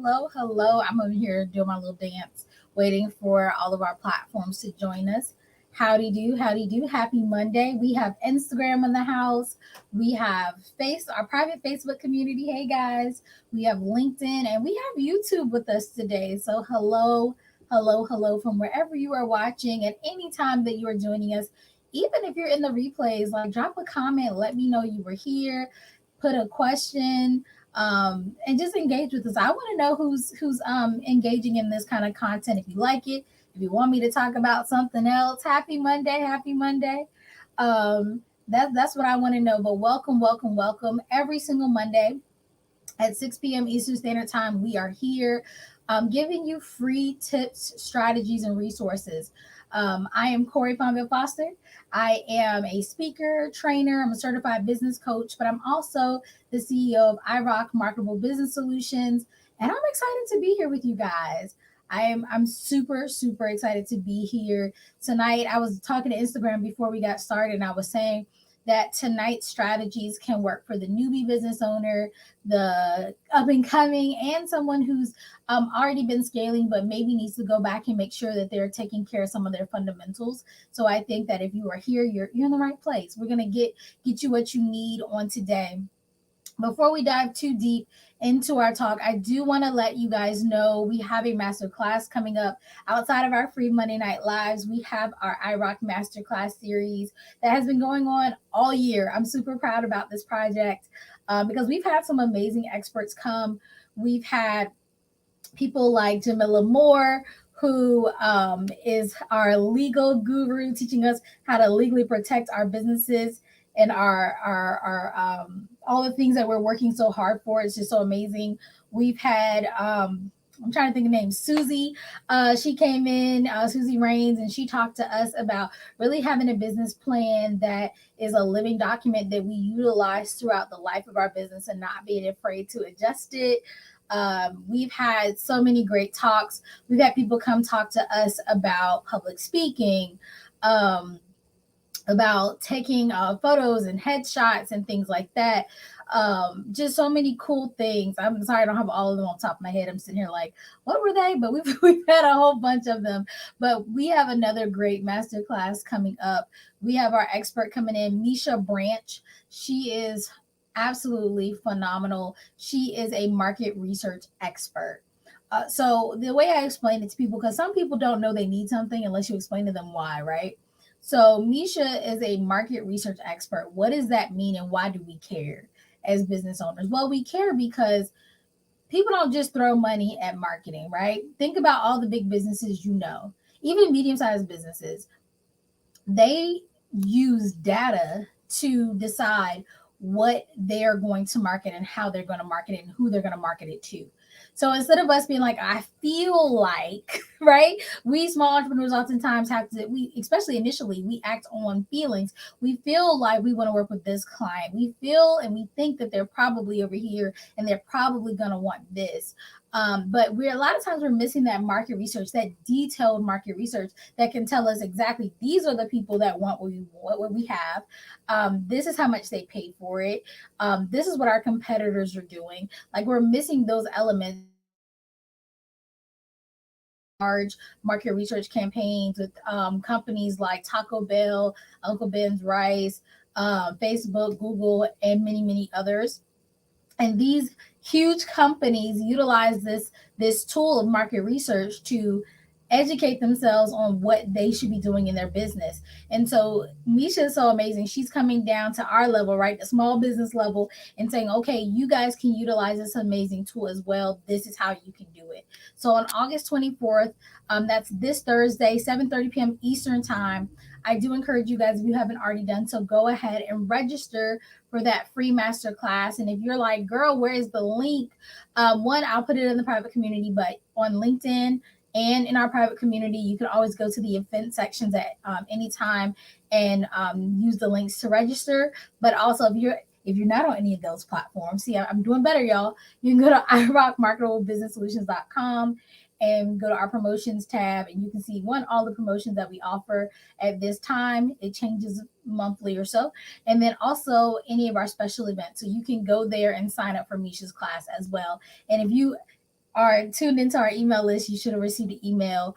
hello. I'm over here doing my little dance, waiting for all of our platforms to join us. Howdy do. Happy Monday. We have Instagram in the house. We have our private Facebook community. Hey guys. We have LinkedIn and we have YouTube with us today. So hello from wherever you are watching at any time that you are joining us. Even if you're in the replays, like drop a comment, let me know you were here, put a question, and just engage with us. I want to know who's engaging in this kind of content. If you like it, if you want me to talk about something else, happy Monday, happy Monday. That's what I want to know. But welcome every single Monday at 6 p.m. Eastern Standard Time. We are here giving you free tips, strategies, and resources. I am Corey Fonville Foster. I am a speaker, trainer, I'm a certified business coach, but I'm also the CEO of iRock Marketable Business Solutions. And I'm excited to be here with you guys. I'm super excited to be here tonight. I was talking to Instagram before we got started, and I was saying that tonight's strategies can work for the newbie business owner, the up and coming, and someone who's already been scaling but maybe needs to go back and make sure that they're taking care of some of their fundamentals. So I think that if you are here, you're in the right place. We're gonna get you what you need on today. Before we dive too deep into our talk, I do want to let you guys know we have a master class coming up outside of our free Monday Night Lives. We have our iRock Masterclass series that has been going on all year. I'm super proud about this project because we've had some amazing experts come. We've had people like Jamila Moore, who is our legal guru, teaching us how to legally protect our businesses and our all the things that we're working so hard for. It's just so amazing. We've had I'm trying to think of names. Susie, she came in, Susie Rains, and she talked to us about really having a business plan that is a living document that we utilize throughout the life of our business and not being afraid to adjust it. We've had so many great talks. We've had people come talk to us about public speaking, about taking photos and headshots and things like that. Just so many cool things. I'm sorry I don't have all of them on top of my head. I'm sitting here like, what were they? But we've had a whole bunch of them. But we have another great masterclass coming up. We have our expert coming in, Misha Branch. She is absolutely phenomenal. She is a market research expert. So the way I explain it to people, because some people don't know they need something unless you explain to them why, right? So Misha is a market research expert. What does that mean and why do we care as business owners? Well, we care because people don't just throw money at marketing, right? Think about all the big businesses you know, even medium-sized businesses. They use data to decide what they're going to market and how they're going to market it and who they're going to market it to. So instead of us being like, I feel like, right? We small entrepreneurs oftentimes have to, especially initially, we act on feelings. We feel like we want to work with this client. We feel and we think that they're probably over here and they're probably going to want this. But we're a lot of times we're missing that market research, that detailed market research that can tell us exactly these are the people that want what we have. This is how much they paid for it. This is what our competitors are doing. Like we're missing those elements. Large market research campaigns with companies like Taco Bell, Uncle Ben's Rice, Facebook, Google, and many others. And these huge companies utilize this tool of market research to educate themselves on what they should be doing in their business. And so Misha is so amazing. She's coming down to our level, right? The small business level, and saying, okay, you guys can utilize this amazing tool as well. This is how you can do it. So on August 24th, that's this Thursday, 7:30 p.m. Eastern time. I do encourage you guys, if you haven't already done so, go ahead and register for that free master class. And if you're like, girl, where is the link? One, I'll put it in the private community, but on LinkedIn and in our private community, you can always go to the event sections at any time and use the links to register. But also, if you're not on any of those platforms, see, I'm doing better, y'all. You can go to iRockMarketableBusinessSolutions.com and go to our promotions tab, and you can see all the promotions that we offer at this time. It changes monthly or so, and then also any of our special events. So you can go there and sign up for Misha's class as well. And if you are tuned into our email list, you should have received an email.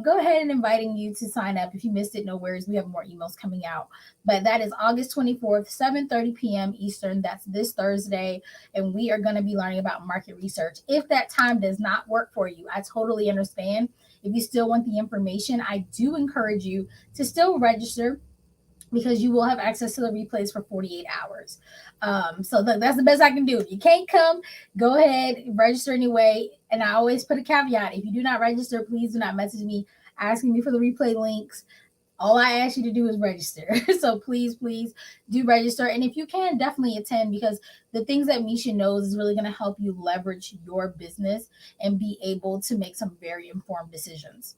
Go ahead and inviting you to sign up. If you missed it, no worries. We have more emails coming out. But that is August 24th, 7:30 p.m. Eastern. That's this Thursday. And we are going to be learning about market research. If that time does not work for you, I totally understand. If you still want the information, I do encourage you to still register because you will have access to the replays for 48 hours. So that's the best I can do. If you can't come, go ahead, register anyway. And I always put a caveat: if you do not register, please do not message me asking me for the replay links. All I ask you to do is register. So please do register. And if you can, definitely attend, because the things that Misha knows is really going to help you leverage your business and be able to make some very informed decisions.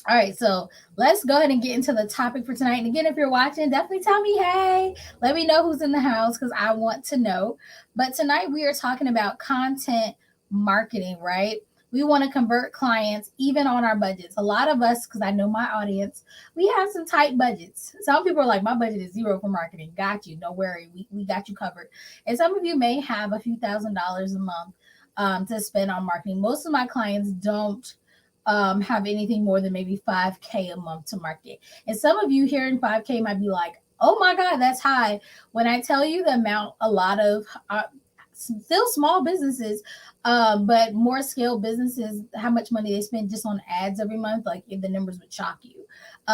All right, so let's go ahead and get into the topic for tonight. And again, if you're watching, definitely tell me hey. Let me know who's in the house because I want to know. But tonight we are talking about content marketing, right? We want to convert clients even on our budgets. A lot of us, because I know my audience, we have some tight budgets. Some people are like, my budget is zero for marketing. Got you. No worry. We got you covered. And some of you may have a few $1,000s a month to spend on marketing. Most of my clients don't have anything more than maybe 5K a month to market. And some of you hearing 5K might be like, oh my God, that's high. When I tell you the amount a lot of still small businesses, but more scale businesses, how much money they spend just on ads every month, like the numbers would shock you.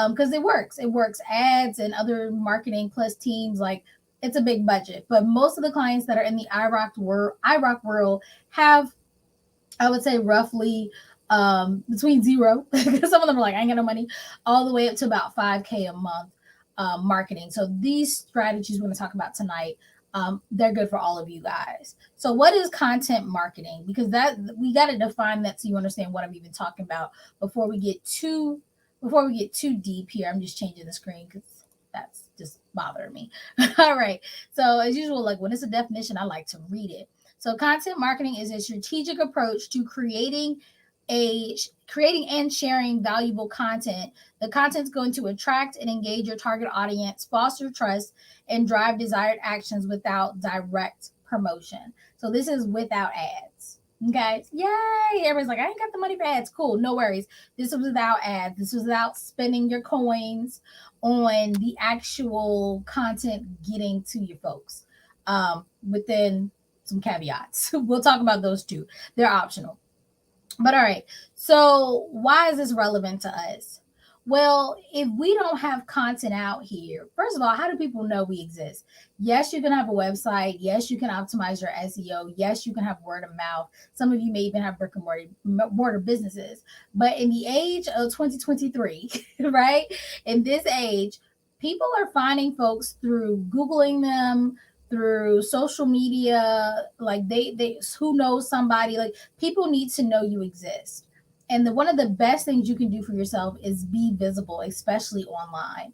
Because it works. It works. Ads and other marketing plus teams, like it's a big budget. But most of the clients that are in the IROC world have, I would say, roughly between zero, because some of them are like, I ain't got no money, all the way up to about 5K a month marketing. So these strategies we're going to talk about tonight, they're good for all of you guys. So what is content marketing? Because that we got to define that so you understand what I'm even talking about before we get too deep here. I'm just changing the screen because that's just bothering me. All right. So as usual, like when it's a definition, I like to read it. So content marketing is a strategic approach to creating and sharing valuable content. The content is going to attract and engage your target audience, foster trust, and drive desired actions without direct promotion. So this is without ads. Okay. Yay. Everybody's like, I ain't got the money for ads. Cool. No worries. This was without ads. This was without spending your coins on the actual content getting to your folks. Within some caveats. We'll talk about those too. They're optional. But all right. So why is this relevant to us? Well, if we don't have content out here, first of all, how do people know we exist? Yes, you can have a website. Yes, you can optimize your SEO. Yes, you can have word of mouth. Some of you may even have brick and mortar businesses. But in the age of 2023, right? In this age, people are finding folks through Googling them, through social media, like they who knows somebody, like people need to know you exist. And one of the best things you can do for yourself is be visible, especially online.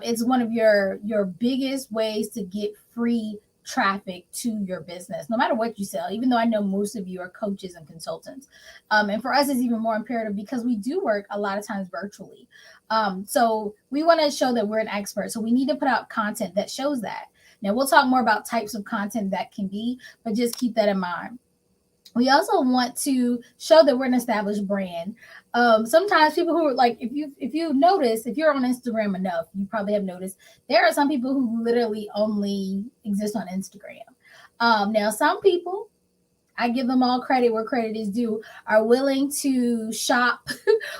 It's one of your biggest ways to get free traffic to your business, no matter what you sell. Even though I know most of you are coaches and consultants, and for us, it's even more imperative because we do work a lot of times virtually. So we want to show that we're an expert. So we need to put out content that shows that. Now, we'll talk more about types of content that can be, but just keep that in mind. We also want to show that we're an established brand. Sometimes people who are like, if you notice, if you're on Instagram enough, you probably have noticed there are some people who literally only exist on Instagram. Now, some people, I give them all credit where credit is due, are willing to shop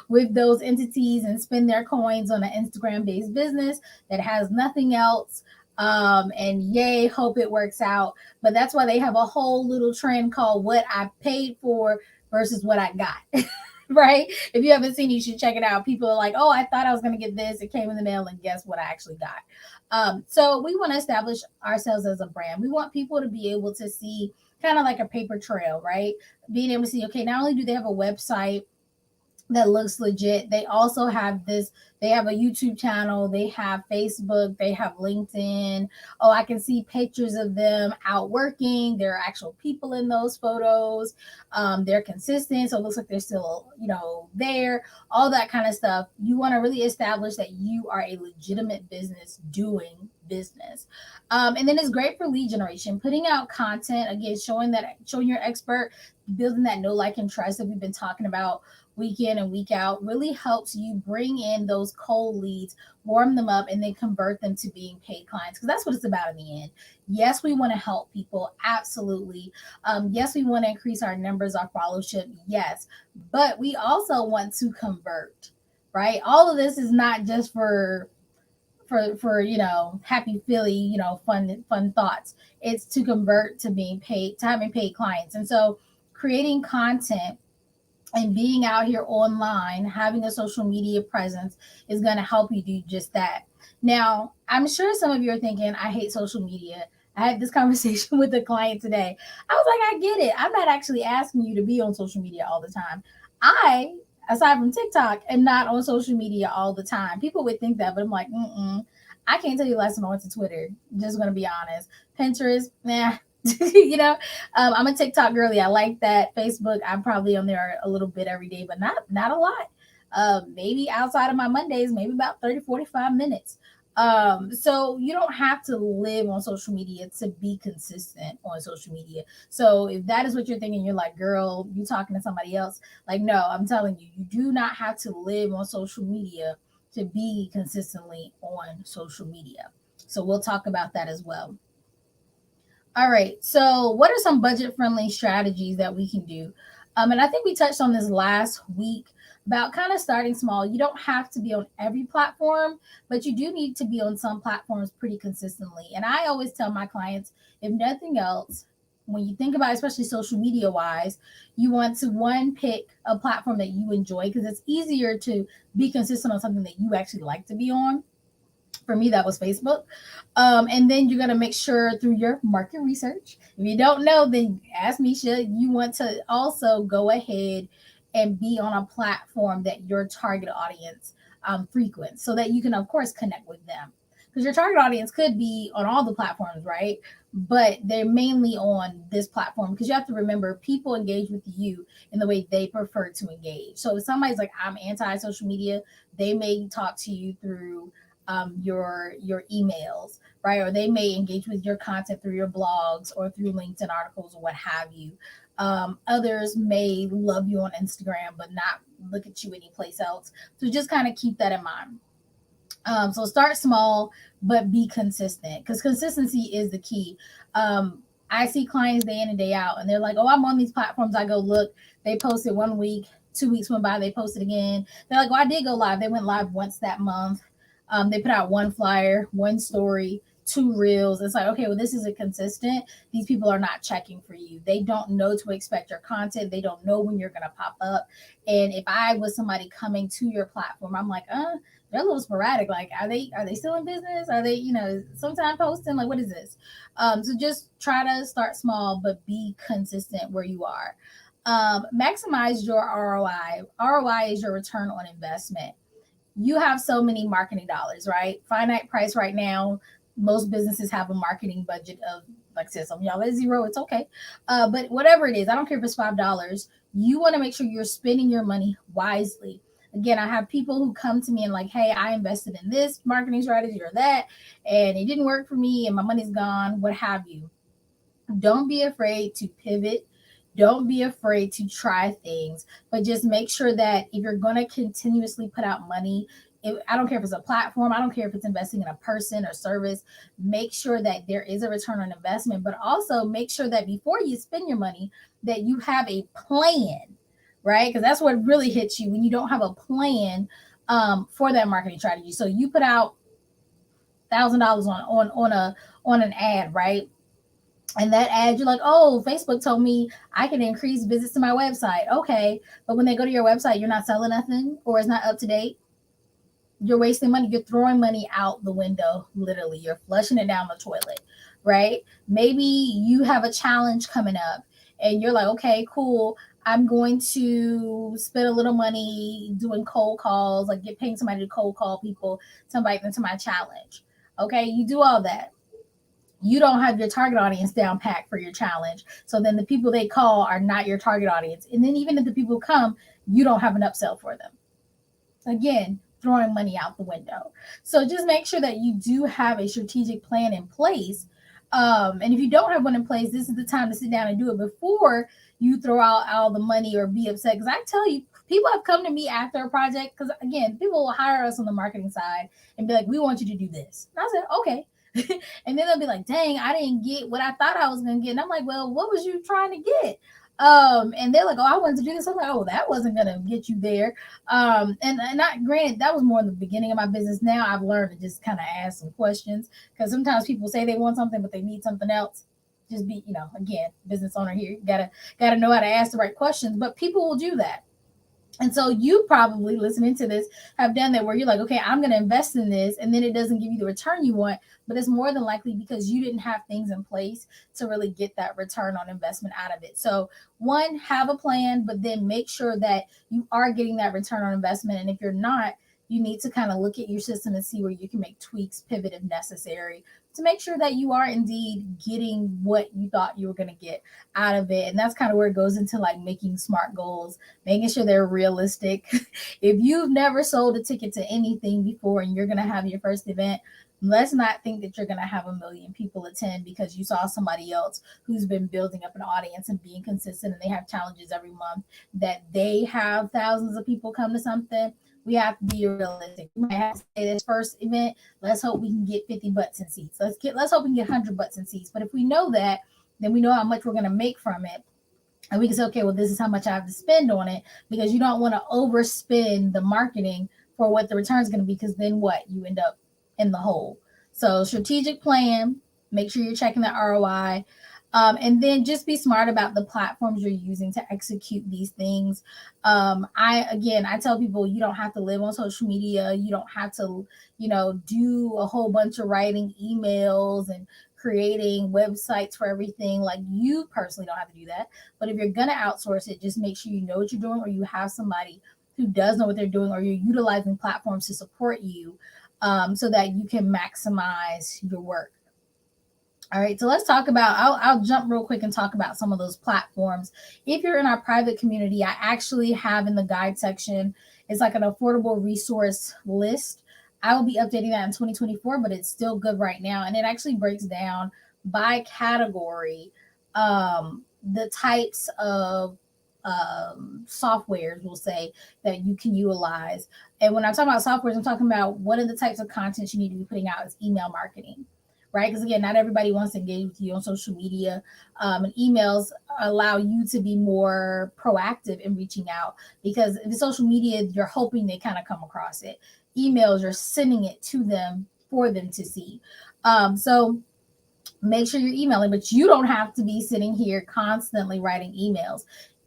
with those entities and spend their coins on an Instagram based business that has nothing else. And yay, hope it works out. But that's why they have a whole little trend called what I paid for versus what I got. Right? If you haven't seen it, you should check it out. People are like, oh, I thought I was going to get this. It came in the mail, and guess what I actually got. So we want to establish ourselves as a brand. We want people to be able to see kind of like a paper trail, right? Being able to see, okay, not only do they have a website that looks legit, they also have they have a YouTube channel, they have Facebook, they have LinkedIn. Oh, I can see pictures of them out working. There are actual people in those photos. They're consistent, so it looks like they're still, there, all that kind of stuff. You want to really establish that you are a legitimate business doing business. And then it's great for lead generation, putting out content, again, showing your expert, building that know, like, and trust that we've been talking about week in and week out really helps you bring in those cold leads, warm them up, and then convert them to being paid clients, because that's what it's about in the end. Yes, we want to help people, absolutely. Yes, we want to increase our numbers, our followership, yes, but we also want to convert, right? All of this is not just for happy feely, fun thoughts. It's to convert to being paid, to having paid clients. And so creating content and being out here online, having a social media presence is going to help you do just that. Now, I'm sure some of you are thinking, I hate social media. I had this conversation with a client today. I was like, I get it. I'm not actually asking you to be on social media all the time. I, aside from TikTok, am not on social media all the time. People would think that, but I'm like, I can't tell you the last time I went to Twitter. Just going to be honest. Pinterest, nah. I'm a TikTok girly. I like that. Facebook, I'm probably on there a little bit every day, but not a lot. Maybe outside of my Mondays, maybe about 30, 45 minutes. So you don't have to live on social media to be consistent on social media. So if that is what you're thinking, you're like, girl, you talking to somebody else. Like, no, I'm telling you, you do not have to live on social media to be consistently on social media. So we'll talk about that as well. All right. So, what are some budget friendly strategies that we can do? And I think we touched on this last week about kind of starting small. You don't have to be on every platform, but you do need to be on some platforms pretty consistently. And I always tell my clients, if nothing else, when you think about it, especially social media wise, you want to one pick a platform that you enjoy, because it's easier to be consistent on something that you actually like to be on. For me, that was Facebook. And then you're going to make sure through your market research. If you don't know, then ask Misha. You want to also go ahead and be on a platform that your target audience frequents, so that you can, of course, connect with them. Because your target audience could be on all the platforms, right? But they're mainly on this platform, because you have to remember, people engage with you in the way they prefer to engage. So if somebody's like, I'm anti social media, they may talk to you through your emails, right? Or they may engage with your content through your blogs or through LinkedIn articles or what have you. Others may love you on Instagram, but not look at you anyplace else. So just kind of keep that in mind. So start small, but be consistent, because consistency is the key. I see clients day in and day out, and they're like, oh, I'm on these platforms. I go look, they posted 1 week, 2 weeks went by, they posted again. They're like, oh, I did go live. They went live once that month. They put out one flyer, one story, two reels. It's like, okay, well, this isn't consistent. These people are not checking for you. They don't know to expect your content. They don't know when you're going to pop up. And if I was somebody coming to your platform, I'm like, they're a little sporadic. Like, are they still in business? Are they, sometime posting? Like, what is this? So just try to start small, but be consistent where you are. Maximize your ROI. ROI is your return on investment. You have so many marketing dollars, right? Finite price right now. Most businesses have a marketing budget of, like I said, some of y'all at zero. It's okay. But whatever it is, I don't care if it's $5. You want to make sure you're spending your money wisely. Again, I have people who come to me and like, hey, I invested in this marketing strategy or that, and it didn't work for me and my money's gone, what have you. Don't be afraid to pivot. Don't be afraid to try things, but just make sure that if you're going to continuously put out money, I don't care if it's a platform, I don't care if it's investing in a person or service, make sure that there is a return on investment, but also make sure that before you spend your money, that you have a plan, right? Because that's what really hits you when you don't have a plan for that marketing strategy. So you put out $1,000 on an ad, right? And that ad, you're like, oh, Facebook told me I can increase visits to my website. Okay. But when they go to your website, you're not selling nothing, or it's not up to date. You're wasting money. You're throwing money out the window. Literally, you're flushing it down the toilet, right? Maybe you have a challenge coming up and you're like, okay, cool. I'm going to spend a little money doing cold calls, like paying somebody to cold call people to invite them to my challenge. Okay. You do all that. You don't have your target audience down packed for your challenge. So then the people they call are not your target audience. And then even if the people come, you don't have an upsell for them. Again, throwing money out the window. So just make sure that you do have a strategic plan in place. And if you don't have one in place, this is the time to sit down and do it before you throw out all the money or be upset. Because I tell you, people have come to me after a project. Because again, people will hire us on the marketing side and be like, "We want you to do this." And I said, "Okay." And then they'll be like, "Dang, I didn't get what I thought I was gonna get." And I'm like, "Well, what was you trying to get?" And they're like, "Oh, I wanted to do this." I'm like, "Oh, that wasn't gonna get you there." And not granted, that was more in the beginning of my business. Now I've learned to just kind of ask some questions, because sometimes people say they want something, but they need something else. Just be, again, business owner here. You gotta know how to ask the right questions, but people will do that. And so you probably listening to this have done that, where you're like, okay, I'm going to invest in this, and then it doesn't give you the return you want, but it's more than likely because you didn't have things in place to really get that return on investment out of it. So one, have a plan, but then make sure that you are getting that return on investment. And if you're not, you need to kind of look at your system and see where you can make tweaks, pivot if necessary, to make sure that you are indeed getting what you thought you were going to get out of it. And that's kind of where it goes into like making smart goals, making sure they're realistic. If you've never sold a ticket to anything before and you're going to have your first event, let's not think that you're going to have a million people attend because you saw somebody else who's been building up an audience and being consistent, and they have challenges every month, that they have thousands of people come to something. We have to be realistic. We might have to say this first event, let's hope we can get 50 butts in seats. Let's hope we can get 100 butts in seats. But if we know that, then we know how much we're going to make from it, and we can say, okay, well, this is how much I have to spend on it, because you don't want to overspend the marketing for what the return is going to be, because then what? You end up in the hole. So strategic plan, make sure you're checking the ROI. And then just be smart about the platforms you're using to execute these things. I tell people, you don't have to live on social media. You don't have to, do a whole bunch of writing emails and creating websites for everything. Like, you personally don't have to do that. But if you're gonna outsource it, just make sure you know what you're doing, or you have somebody who does know what they're doing, or you're utilizing platforms to support you, so that you can maximize your work. All right, so let's talk about, I'll jump real quick and talk about some of those platforms. If you're in our private community, I actually have in the guide section, it's like an affordable resource list. I will be updating that in 2024, but it's still good right now. And it actually breaks down by category, the types of softwares, we'll say, that you can utilize. And when I'm talking about softwares, I'm talking about what are the types of content you need to be putting out is email marketing, right? Because again, not everybody wants to engage with you on social media, and emails allow you to be more proactive in reaching out. Because in social media, you're hoping they kind of come across it. Emails, you're sending it to them for them to see. So make sure you're emailing, but you don't have to be sitting here constantly writing emails.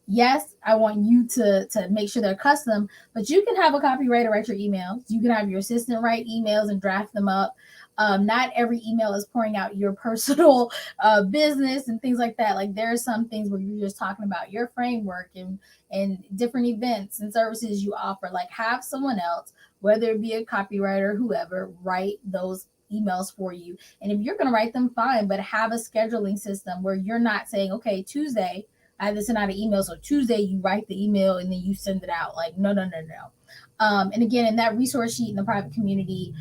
Yes, I want you to make sure they're custom, but you can have a copywriter write your emails. You can have your assistant write emails and draft them up. Not every email is pouring out your personal business and things like that. Like, there are some things where you're just talking about your framework and different events and services you offer. Like, have someone else, whether it be a copywriter, whoever, write those emails for you. And if you're going to write them, fine, but have a scheduling system where you're not saying, okay, Tuesday I have to send out an email, so Tuesday you write the email and then you send it out. Like, no, no, no, no. And again, in that resource sheet in the private community,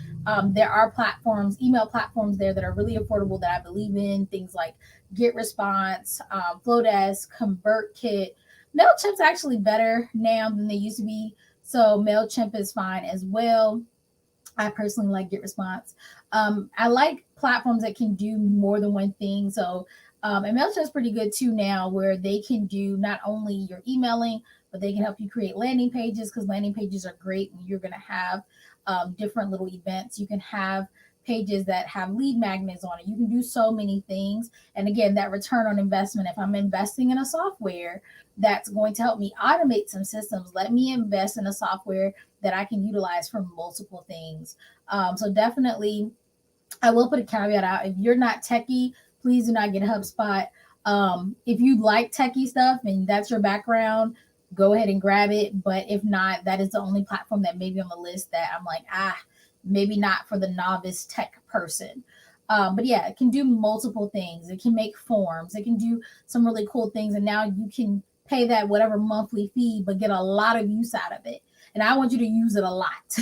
there are platforms, email platforms there that are really affordable that I believe in. Things like Get Response, Flowdesk, ConvertKit. MailChimp's actually better now than they used to be, so MailChimp is fine as well. I personally like Get Response. I like platforms that can do more than one thing. So, and MailChimp's pretty good too now, where they can do not only your emailing, but they can help you create landing pages, because landing pages are great when you're going to have different little events. You can have pages that have lead magnets on it. You can do so many things. And again, that return on investment, if I'm investing in a software that's going to help me automate some systems, let me invest in a software that I can utilize for multiple things. So definitely, I will put a caveat out. If you're not techie, please do not get HubSpot. If you like techie stuff and that's your background, go ahead and grab it. But if not, that is the only platform that may be on the list that I'm like, maybe not for the novice tech person. But yeah, it can do multiple things. It can make forms. It can do some really cool things. And now you can pay that whatever monthly fee, but get a lot of use out of it. and I want you to use it a lot.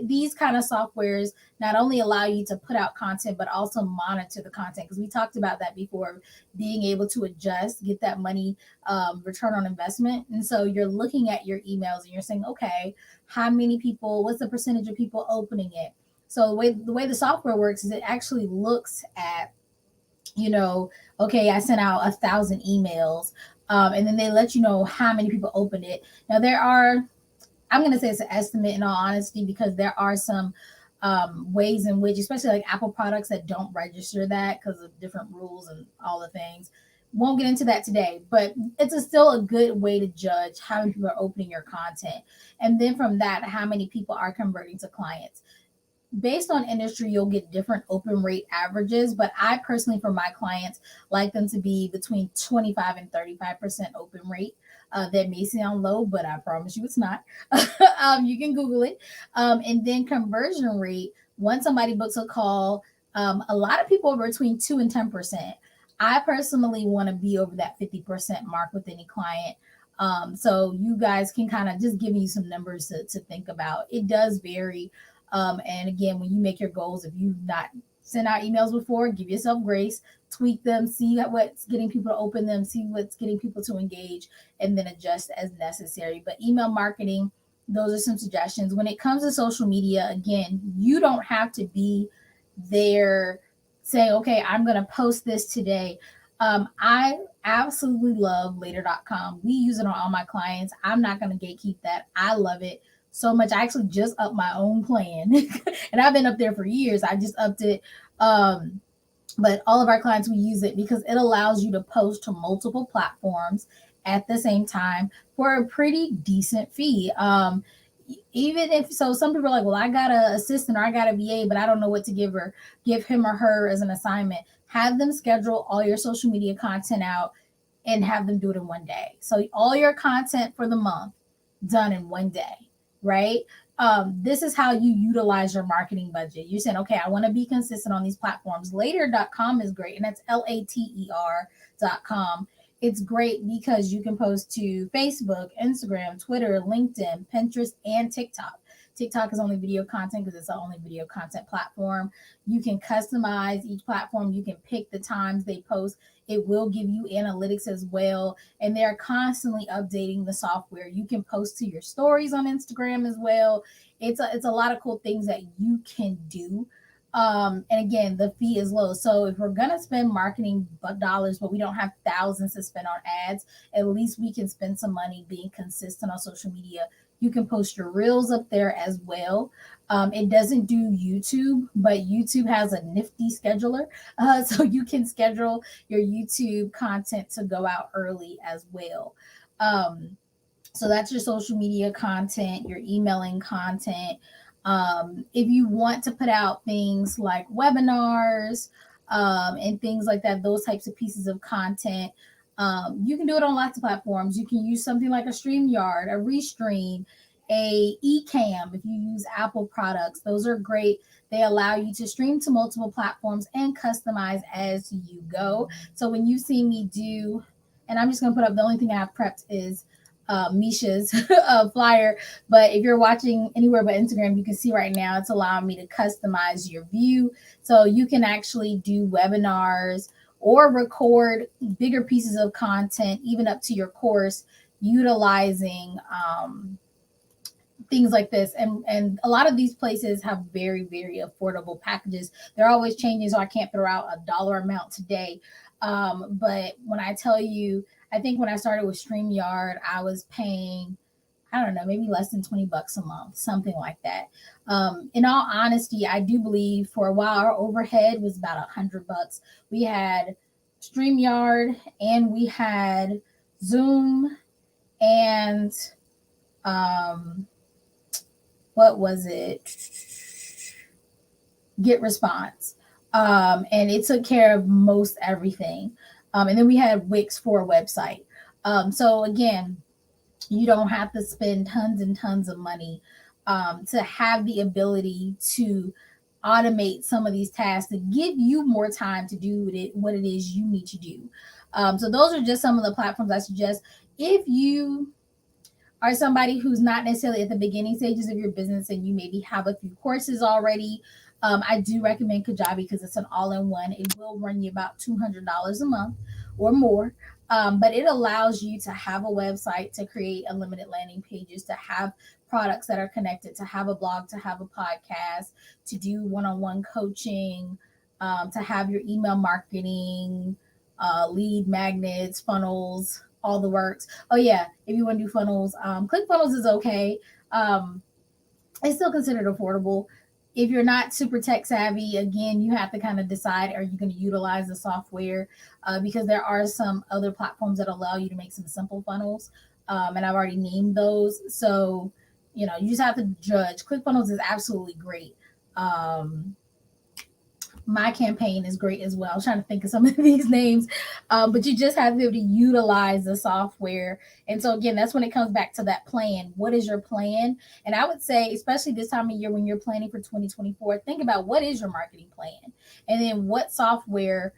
These kind of softwares not only allow you to put out content, but also monitor the content, because we talked about that before, being able to adjust, get that money return on investment. And so you're looking at your emails and you're saying, okay, how many people, what's the percentage of people opening it? So the way the software works is it actually looks at, you know, okay, I sent out 1,000 emails, and then they let you know how many people opened it. Now there are, I'm going to say it's an estimate in all honesty, because there are some ways in which, especially like Apple products that don't register that because of different rules and all the things. Won't get into that today, but it's still a good way to judge how many people are opening your content. And then from that, how many people are converting to clients. Based on industry, you'll get different open rate averages, but I personally, for my clients, like them to be between 25 and 35% open rate. That may sound low, but I promise you it's not. You can Google it. And then conversion rate, once somebody books a call, a lot of people are between 2 and 10%. I personally want to be over that 50% mark with any client. So you guys can kind of just give you some numbers to think about. It does vary, and again, when you make your goals, if you've not sent out emails before, give yourself grace, tweak them, see what's getting people to open them, see what's getting people to engage, and then adjust as necessary. But email marketing, those are some suggestions. When it comes to social media, again, you don't have to be there saying, okay, I'm going to post this today. I absolutely love later.com. We use it on all my clients. I'm not going to gatekeep that. I love it so much. I actually just upped my own plan and I've been up there for years. I just upped it. But all of our clients, we use it because it allows you to post to multiple platforms at the same time for a pretty decent fee. Even if so, some people are like, well, I got an assistant or I got a VA, but I don't know what to give him or her as an assignment. Have them schedule all your social media content out and have them do it in one day. So all your content for the month done in one day, right? This is how you utilize your marketing budget. You're saying, okay, I want to be consistent on these platforms. Later.com is great, and that's later.com. It's great because you can post to Facebook, Instagram, Twitter, LinkedIn, Pinterest, and TikTok. TikTok is only video content because it's the only video content platform. You can customize each platform. You can pick the times they post. It will give you analytics as well. And they're constantly updating the software. You can post to your stories on Instagram as well. It's a lot of cool things that you can do. And again, the fee is low. So if we're gonna spend marketing dollars, but we don't have thousands to spend on ads, at least we can spend some money being consistent on social media. You can post your reels up there as well. It doesn't do YouTube, but YouTube has a nifty scheduler. So you can schedule your YouTube content to go out early as well. So that's your social media content, your emailing content. If you want to put out things like webinars and things like that, those types of pieces of content, you can do it on lots of platforms. You can use something like a StreamYard, a Restream, a Ecamm. If you use Apple products, those are great. They allow you to stream to multiple platforms and customize as you go. So when you see me do, and I'm just going to put up, the only thing I have prepped is Misha's flyer. But if you're watching anywhere but Instagram, you can see right now it's allowing me to customize your view. So you can actually do webinars or record bigger pieces of content, even up to your course, utilizing things like this. And a lot of these places have very, very affordable packages. They're always changing, so I can't throw out a dollar amount today. But when I tell you, I think when I started with StreamYard, I was paying, I don't know, maybe less than $20 a month, something like that. In all honesty, I do believe for a while our overhead was about $100. We had StreamYard and we had Zoom and what was it? Get Response. And it took care of most everything. And then we had Wix for a website. So again, you don't have to spend tons and tons of money to have the ability to automate some of these tasks to give you more time to do what it is you need to do. So those are just some of the platforms I suggest. If you are somebody who's not necessarily at the beginning stages of your business and you maybe have a few courses already, I do recommend Kajabi because it's an all-in-one. It will run you about $200 a month or more. But it allows you to have a website, to create unlimited landing pages, to have products that are connected, to have a blog, to have a podcast, to do one-on-one coaching, to have your email marketing, lead magnets, funnels, all the works. Oh yeah, if you want to do funnels, ClickFunnels is okay. Um, it's still considered affordable. If you're not super tech savvy, again, you have to kind of decide, are you going to utilize the software? Because there are some other platforms that allow you to make some simple funnels. And I've already named those. So, you just have to judge. ClickFunnels is absolutely great. Um, my campaign is great as well. I'm trying to think of some of these names, but you just have to be able to utilize the software. And so again, that's when it comes back to that plan. What is your plan? And I would say, especially this time of year when you're planning for 2024, think about what is your marketing plan, and then what software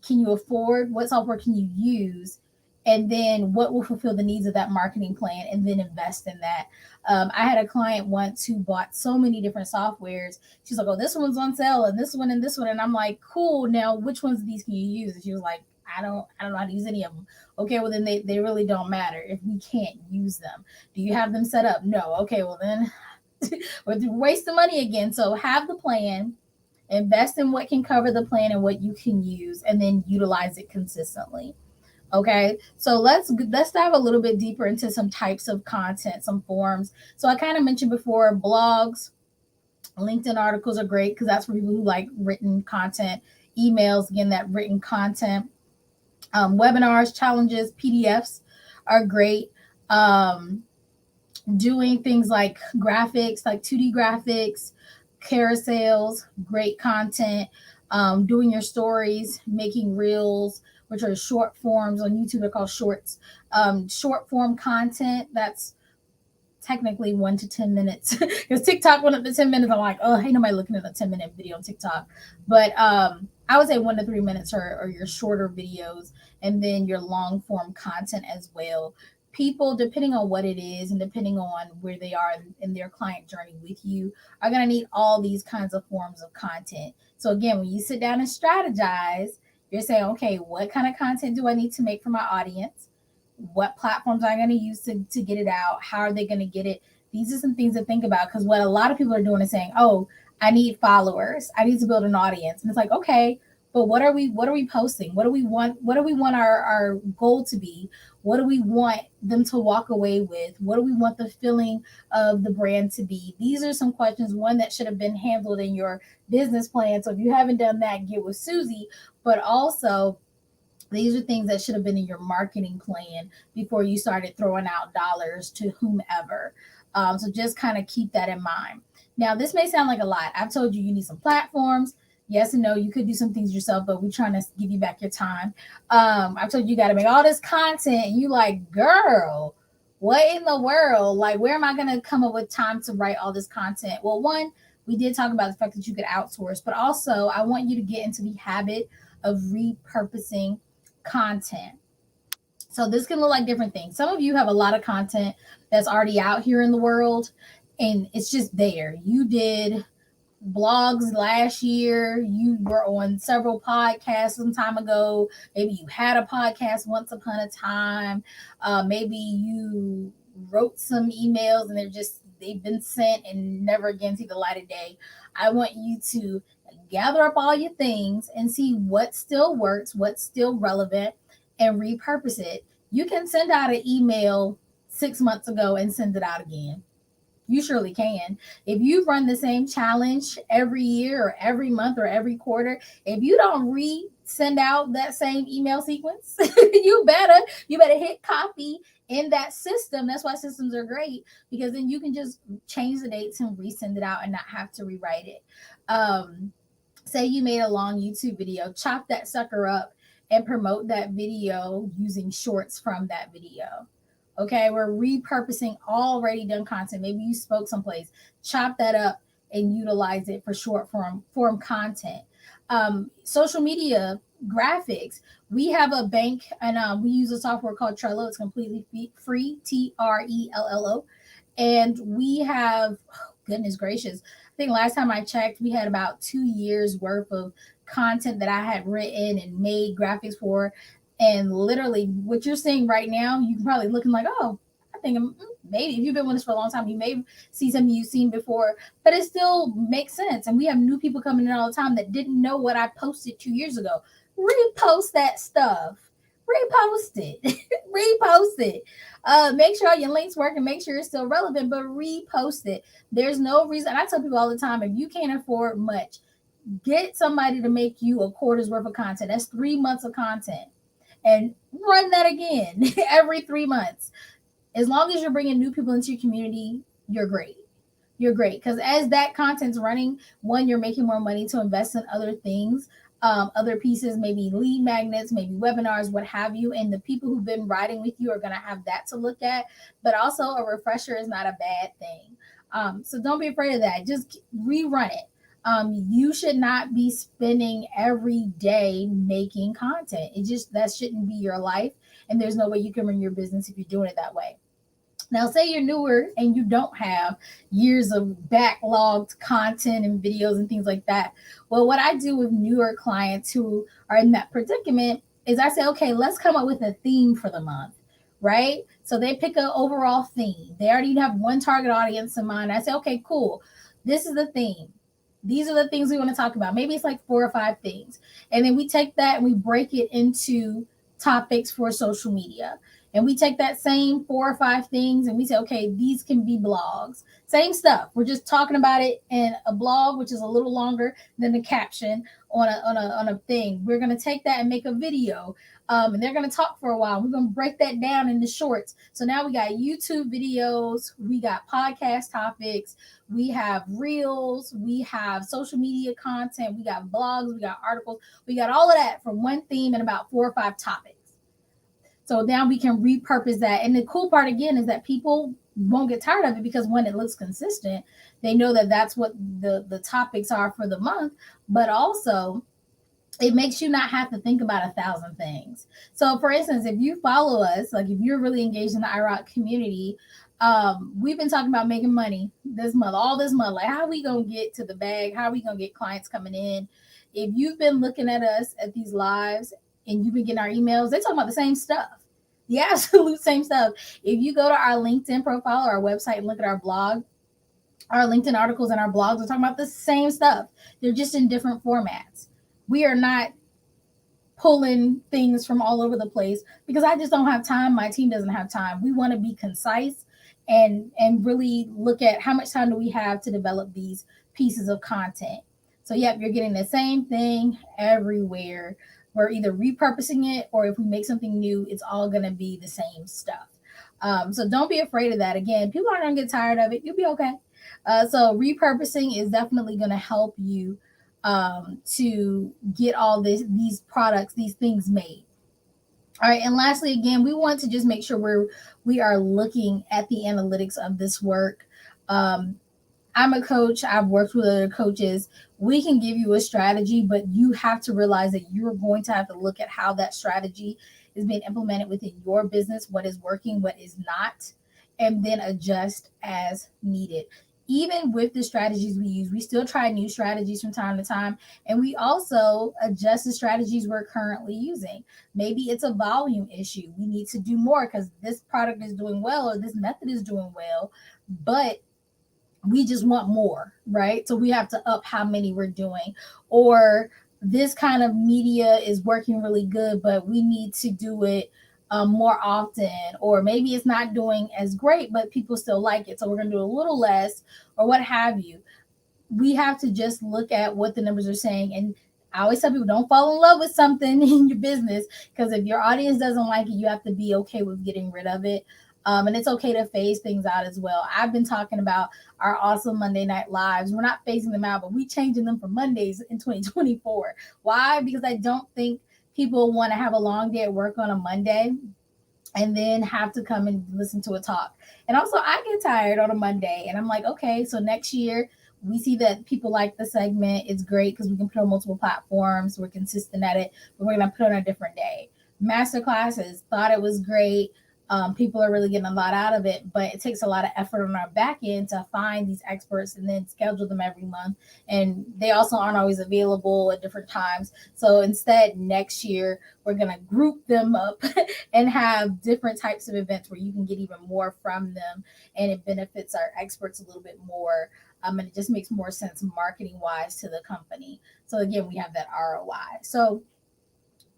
can you afford? What software can you use? And then what will fulfill the needs of that marketing plan, and then invest in that. I had a client once who bought so many different softwares. She's like, "Oh, this one's on sale, and this one, and this one," and I'm like, "Cool. Now, which ones of these can you use?" And she was like, I don't know how to use any of them." Okay, well then they really don't matter if we can't use them. Do you have them set up? No. Okay, well then we're wasting money again. So have the plan, invest in what can cover the plan and what you can use, and then utilize it consistently. Okay, so let's dive a little bit deeper into some types of content, some forms. So I kind of mentioned before, blogs, LinkedIn articles are great because that's for people who like written content. Emails, again, that written content. Webinars, challenges, PDFs are great. Um, Doing things like graphics, like 2D graphics, carousels, great content. Doing your stories, making reels, which are short forms on YouTube. They're called shorts. Short form content, that's technically 1 to 10 minutes because TikTok went up to 10 minutes. I'm like, oh, ain't nobody looking at a 10-minute video on TikTok. But I would say 1 to 3 minutes are your shorter videos, and then your long form content as well. People, depending on what it is and depending on where they are in their client journey with you, are going to need all these kinds of forms of content. So again, when you sit down and strategize, you're saying, okay, what kind of content do I need to make for my audience? What platforms am I going to use to get it out? How are they going to get it? These are some things to think about, because what a lot of people are doing is saying, oh, I need followers, I need to build an audience. And it's like, okay, but what are we posting? What do we want our goal to be? What do we want them to walk away with? What do we want the feeling of the brand to be? These are some questions, one, that should have been handled in your business plan. So if you haven't done that, get with Susie. But also, these are things that should have been in your marketing plan before you started throwing out dollars to whomever. So just kind of keep that in mind. Now, this may sound like a lot. I've told you need some platforms. Yes and no, you could do some things yourself, but we're trying to give you back your time. I've told you got to make all this content, and you like, girl, what in the world? Like, where am I going to come up with time to write all this content? Well, one, we did talk about the fact that you could outsource, but also I want you to get into the habit of repurposing content. So this can look like different things. Some of you have a lot of content that's already out here in the world, and it's just there. You did blogs last year. You were on several podcasts some time ago. Maybe you had a podcast once upon a time. Maybe you wrote some emails and they've been sent and never again see the light of day. I want you to gather up all your things and see what still works, what's still relevant, and repurpose it. You can send out an email 6 months ago and send it out again. You surely can. If you run the same challenge every year or every month or every quarter, if you don't send out that same email sequence, you better hit copy in that system. That's why systems are great, because then you can just change the dates and resend it out and not have to rewrite it. Say you made a long YouTube video, chop that sucker up and promote that video using shorts from that video. Okay, we're repurposing already done content. Maybe you spoke someplace, chop that up and utilize it for short form content. Social media graphics. We have a bank, and we use a software called Trello. It's completely free, Trello. And we have, oh, goodness gracious, I think last time I checked, we had about 2 years worth of content that I had written and made graphics for. And literally, what you're seeing right now, you can probably looking like, oh, I think maybe if you've been with us for a long time, you may see something you've seen before, but it still makes sense. And we have new people coming in all the time that didn't know what I posted 2 years ago. Repost that stuff. Repost it. Repost it. Make sure your links work and make sure it's still relevant, but repost it. There's no reason. I tell people all the time, if you can't afford much, get somebody to make you a quarter's worth of content. That's 3 months of content. And run that again every 3 months. As long as you're bringing new people into your community, you're great. You're great, because as that content's running, one, you're making more money to invest in other things, other pieces, maybe lead magnets, maybe webinars, what have you. And the people who've been riding with you are going to have that to look at. But also, a refresher is not a bad thing. So don't be afraid of that. Just rerun it. You should not be spending every day making content. That shouldn't be your life. And there's no way you can run your business if you're doing it that way. Now, say you're newer and you don't have years of backlogged content and videos and things like that. Well, what I do with newer clients who are in that predicament is I say, okay, let's come up with a theme for the month, right? So they pick an overall theme. They already have one target audience in mind. I say, okay, cool. This is the theme. These are the things we want to talk about. Maybe it's like 4 or 5 things. And then we take that and we break it into topics for social media. And we take that same 4 or 5 things and we say, okay, these can be blogs. Same stuff. We're just talking about it in a blog, which is a little longer than the caption on a thing. We're going to take that and make a video. And they're going to talk for a while. We're going to break that down into shorts. So now we got YouTube videos, we got podcast topics, we have reels, we have social media content, we got blogs, we got articles, we got all of that from one theme and about 4 or 5 topics. So now we can repurpose that. And the cool part again is that people won't get tired of it, because when it looks consistent, they know that that's what the topics are for the month. But also, it makes you not have to think about 1,000 things. So, for instance, if you follow us, like if you're really engaged in the iRock community, we've been talking about making money this month, all this month. Like, how are we gonna get to the bag? How are we gonna get clients coming in? If you've been looking at us at these lives and you've been getting our emails, they talk about the same stuff. The absolute same stuff. If you go to our LinkedIn profile or our website and look at our blog, our LinkedIn articles and our blogs are talking about the same stuff. They're just in different formats. We are not pulling things from all over the place, because I just don't have time. My team doesn't have time. We want to be concise and really look at how much time do we have to develop these pieces of content. So yep, you're getting the same thing everywhere. We're either repurposing it, or if we make something new, it's all going to be the same stuff. So don't be afraid of that. Again, people aren't going to get tired of it. You'll be okay. So repurposing is definitely going to help you to get all these products, these things made. All right, and lastly, again, we want to just make sure we are looking at the analytics of this work. I'm a coach. I've worked with other coaches. We can give you a strategy, but you have to realize that you're going to have to look at how that strategy is being implemented within your business, what is working, what is not, and then adjust as needed. Even with the strategies we use, we still try new strategies from time to time, and we also adjust the strategies we're currently using. Maybe it's a volume issue. We need to do more because this product is doing well or this method is doing well, but we just want more, right? So we have to up how many we're doing. Or this kind of media is working really good, but we need to do it more often. Or maybe it's not doing as great, but people still like it, so we're going to do a little less, or what have you. We have to just look at what the numbers are saying. And I always tell people, don't fall in love with something in your business, because if your audience doesn't like it, you have to be okay with getting rid of it. And it's okay to phase things out as well. I've been talking about our awesome Monday night lives. We're not phasing them out, but we changing them for Mondays in 2024. Why? Because I don't think people want to have a long day at work on a Monday and then have to come and listen to a talk. And also, I get tired on a Monday, and I'm like, okay, so next year We see that people like the segment. It's great because we can put on multiple platforms. We're consistent at it, but we're going to put it on a different day. Master classes, thought it was great. People are really getting a lot out of it, but it takes a lot of effort on our back end to find these experts and then schedule them every month. And they also aren't always available at different times. So instead, next year, we're going to group them up and have different types of events where you can get even more from them. And it benefits our experts a little bit more. And it just makes more sense marketing wise to the company. So again, we have that ROI. So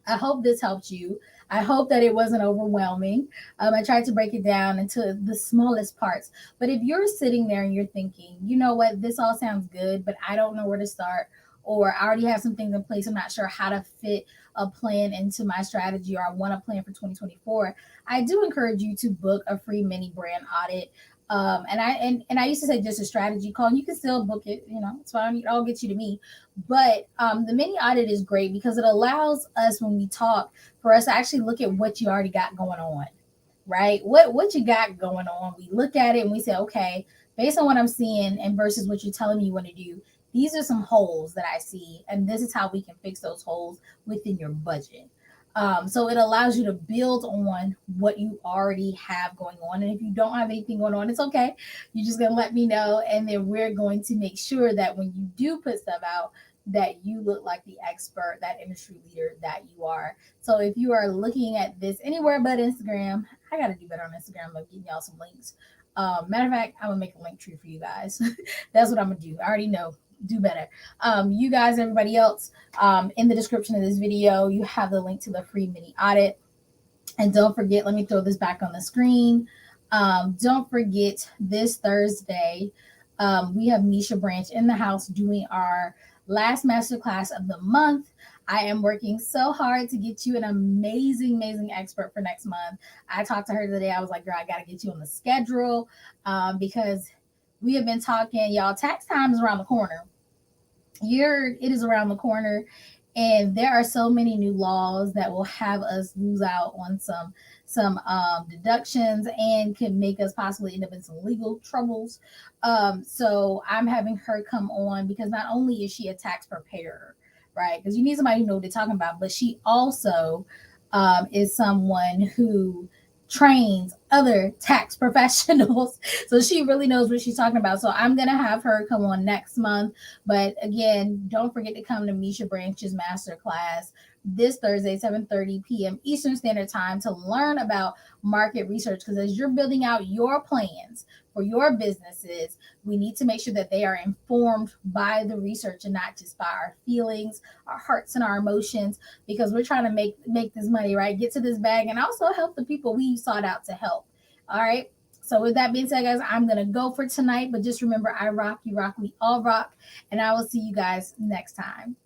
I hope this helped you. I hope that it wasn't overwhelming. I tried to break it down into the smallest parts. But if you're sitting there and you're thinking, you know what, this all sounds good, but I don't know where to start, or I already have some things in place, I'm not sure how to fit a plan into my strategy, or I want a plan for 2024, I do encourage you to book a free mini brand audit. And I used to say just a strategy call. You can still book it, it's fine. I'll get you to me. But the mini audit is great because it allows us, when we talk, for us to actually look at what you already got going on, right? What you got going on. We look at it and we say, okay, based on what I'm seeing and versus what you're telling me you want to do, these are some holes that I see, and this is how we can fix those holes within your budget. So it allows you to build on what you already have going on. And if you don't have anything going on, it's okay. You're just going to let me know. And then we're going to make sure that when you do put stuff out, that you look like the expert, that industry leader that you are. So if you are looking at this anywhere but Instagram, I got to do better on Instagram of getting y'all some links. Matter of fact, I'm going to make a link tree for you guys. That's what I'm going to do. I already know. Do better. You guys, everybody else, in the description of this video, you have the link to the free mini audit. And don't forget, let me throw this back on the screen. Don't forget, this Thursday, we have Misha Branch in the house doing our last masterclass of the month. I am working so hard to get you an amazing, amazing expert for next month. I talked to her today. I was like, girl, I got to get you on the schedule because we have been talking, y'all. Tax time is around the corner. It is around the corner, and there are so many new laws that will have us lose out on some deductions and can make us possibly end up in some legal troubles. So I'm having her come on because not only is she a tax preparer, right? Because you need somebody who knows what they're talking about, but she also is someone who trains other tax professionals. So she really knows what she's talking about. So I'm going to have her come on next month. But again, don't forget to come to Misha Branch's masterclass this Thursday, 7:30 p.m. Eastern Standard Time, to learn about market research. Because as you're building out your plans for your businesses, we need to make sure that they are informed by the research and not just by our feelings, our hearts, and our emotions, because we're trying to make this money, right? Get to this bag and also help the people we sought out to help. All right. So with that being said, guys, I'm going to go for tonight. But just remember, I rock, you rock, we all rock. And I will see you guys next time.